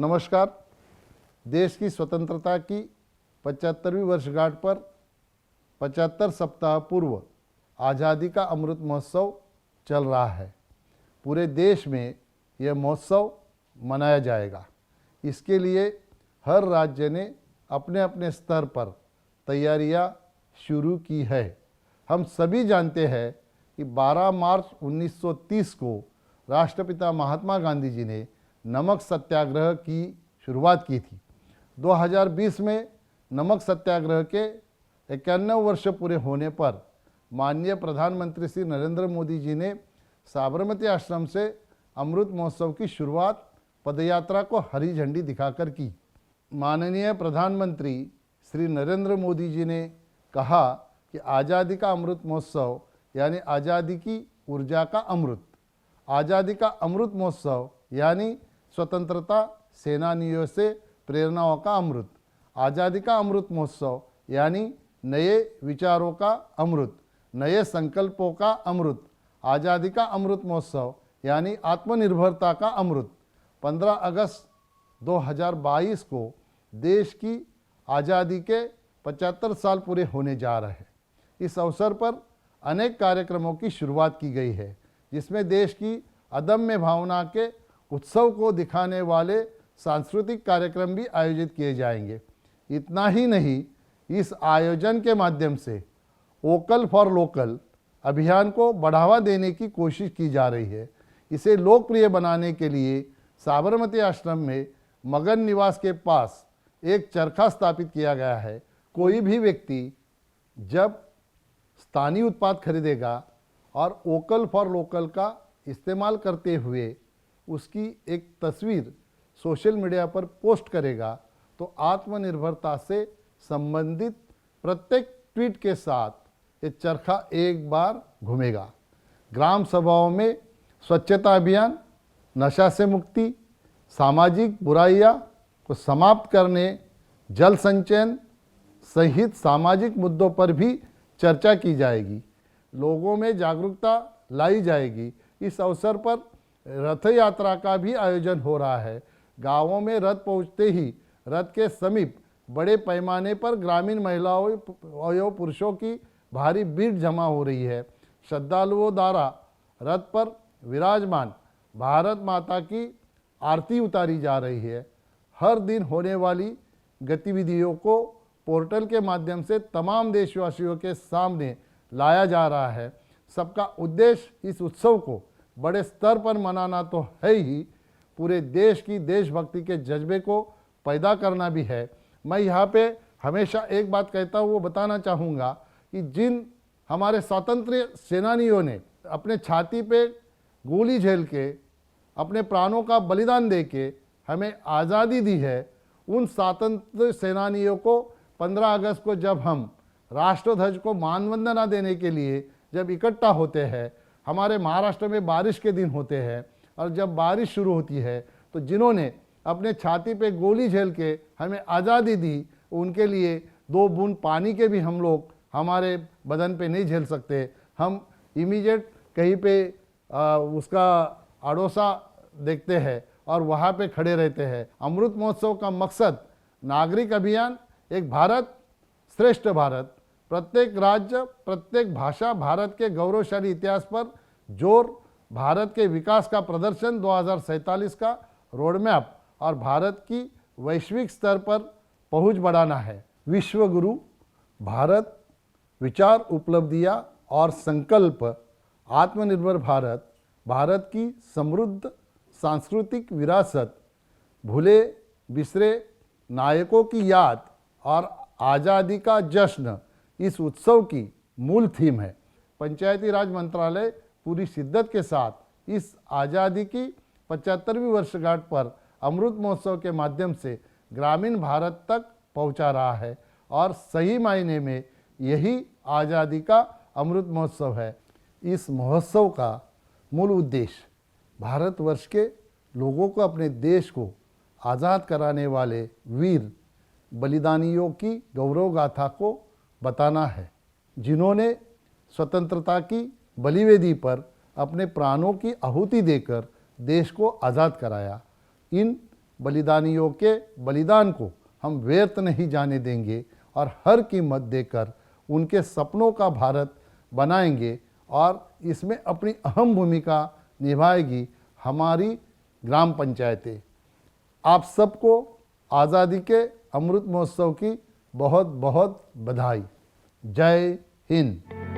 नमस्कार। देश की स्वतंत्रता की 75वीं वर्षगांठ पर 75 सप्ताह पूर्व आज़ादी का अमृत महोत्सव चल रहा है। पूरे देश में यह महोत्सव मनाया जाएगा। इसके लिए हर राज्य ने अपने अपने स्तर पर तैयारियां शुरू की है। हम सभी जानते हैं कि 12 मार्च 1930 को राष्ट्रपिता महात्मा गांधी जी ने नमक सत्याग्रह की शुरुआत की थी। 2020 में नमक सत्याग्रह के 91 वर्ष पूरे होने पर माननीय प्रधानमंत्री श्री नरेंद्र मोदी जी ने साबरमती आश्रम से अमृत महोत्सव की शुरुआत पदयात्रा को हरी झंडी दिखाकर की। माननीय प्रधानमंत्री श्री नरेंद्र मोदी जी ने कहा कि आज़ादी का अमृत महोत्सव यानी आज़ादी की ऊर्जा का अमृत, आज़ादी का अमृत महोत्सव यानी स्वतंत्रता सेनानियों से प्रेरणाओं का अमृत, आज़ादी का अमृत महोत्सव यानी नए विचारों का अमृत, नए संकल्पों का अमृत, आज़ादी का अमृत महोत्सव यानी आत्मनिर्भरता का अमृत। 15 अगस्त 2022 को देश की आज़ादी के 75 साल पूरे होने जा रहे हैं। इस अवसर पर अनेक कार्यक्रमों की शुरुआत की गई है, जिसमें देश की अदम्य भावना के उत्सव को दिखाने वाले सांस्कृतिक कार्यक्रम भी आयोजित किए जाएंगे। इतना ही नहीं, इस आयोजन के माध्यम से वोकल फॉर लोकल अभियान को बढ़ावा देने की कोशिश की जा रही है। इसे लोकप्रिय बनाने के लिए साबरमती आश्रम में मगन निवास के पास एक चरखा स्थापित किया गया है। कोई भी व्यक्ति जब स्थानीय उत्पाद खरीदेगा और वोकल फॉर लोकल का इस्तेमाल करते हुए उसकी एक तस्वीर सोशल मीडिया पर पोस्ट करेगा, तो आत्मनिर्भरता से संबंधित प्रत्येक ट्वीट के साथ ये चरखा एक बार घूमेगा। ग्राम सभाओं में स्वच्छता अभियान, नशा से मुक्ति, सामाजिक बुराइयां को समाप्त करने, जल संचयन सहित सामाजिक मुद्दों पर भी चर्चा की जाएगी। लोगों में जागरूकता लाई जाएगी। इस अवसर पर रथ यात्रा का भी आयोजन हो रहा है। गांवों में रथ पहुंचते ही रथ के समीप बड़े पैमाने पर ग्रामीण महिलाओं एवं पुरुषों की भारी भीड़ जमा हो रही है। श्रद्धालुओं द्वारा रथ पर विराजमान भारत माता की आरती उतारी जा रही है। हर दिन होने वाली गतिविधियों को पोर्टल के माध्यम से तमाम देशवासियों के सामने लाया जा रहा है। सबका उद्देश्य इस उत्सव को बड़े स्तर पर मनाना तो है ही, पूरे देश की देशभक्ति के जज्बे को पैदा करना भी है। मैं यहाँ पे हमेशा एक बात कहता हूँ, वो बताना चाहूँगा कि जिन हमारे स्वातंत्र्य सेनानियों ने अपने छाती पे गोली झेल के अपने प्राणों का बलिदान दे के हमें आज़ादी दी है, उन स्वातंत्र्य सेनानियों को 15 अगस्त को जब हम राष्ट्रध्वज को मानवंदना देने के लिए जब इकट्ठा होते हैं, हमारे महाराष्ट्र में बारिश के दिन होते हैं, और जब बारिश शुरू होती है तो जिन्होंने अपने छाती पे गोली झेल के हमें आज़ादी दी, उनके लिए 2 बूंद पानी के भी हम लोग हमारे बदन पे नहीं झेल सकते। हम इमीडिएट कहीं पे उसका अड़ोसा देखते हैं और वहाँ पे खड़े रहते हैं। अमृत महोत्सव का मकसद नागरिक अभियान, एक भारत श्रेष्ठ भारत, प्रत्येक राज्य, प्रत्येक भाषा, भारत के गौरवशाली इतिहास पर जोर, भारत के विकास का प्रदर्शन 2047 का रोडमैप और भारत की वैश्विक स्तर पर पहुंच बढ़ाना है। विश्व गुरु भारत, विचार, उपलब्धियां और संकल्प, आत्मनिर्भर भारत, भारत की समृद्ध सांस्कृतिक विरासत, भूले बिसरे नायकों की याद और आज़ादी का जश्न इस उत्सव की मूल थीम है। पंचायती राज मंत्रालय पूरी शिद्दत के साथ इस आज़ादी की 75वीं वर्षगांठ पर अमृत महोत्सव के माध्यम से ग्रामीण भारत तक पहुंचा रहा है, और सही मायने में यही आज़ादी का अमृत महोत्सव है। इस महोत्सव का मूल उद्देश्य भारतवर्ष के लोगों को अपने देश को आज़ाद कराने वाले वीर बलिदानियों की गौरव गाथा को बताना है, जिन्होंने स्वतंत्रता की बलिवेदी पर अपने प्राणों की आहुति देकर देश को आज़ाद कराया। इन बलिदानियों के बलिदान को हम व्यर्थ नहीं जाने देंगे और हर कीमत देकर उनके सपनों का भारत बनाएंगे और इसमें अपनी अहम भूमिका निभाएगी हमारी ग्राम पंचायतें। आप सबको आज़ादी के अमृत महोत्सव की बहुत बहुत बधाई। जय हिंद।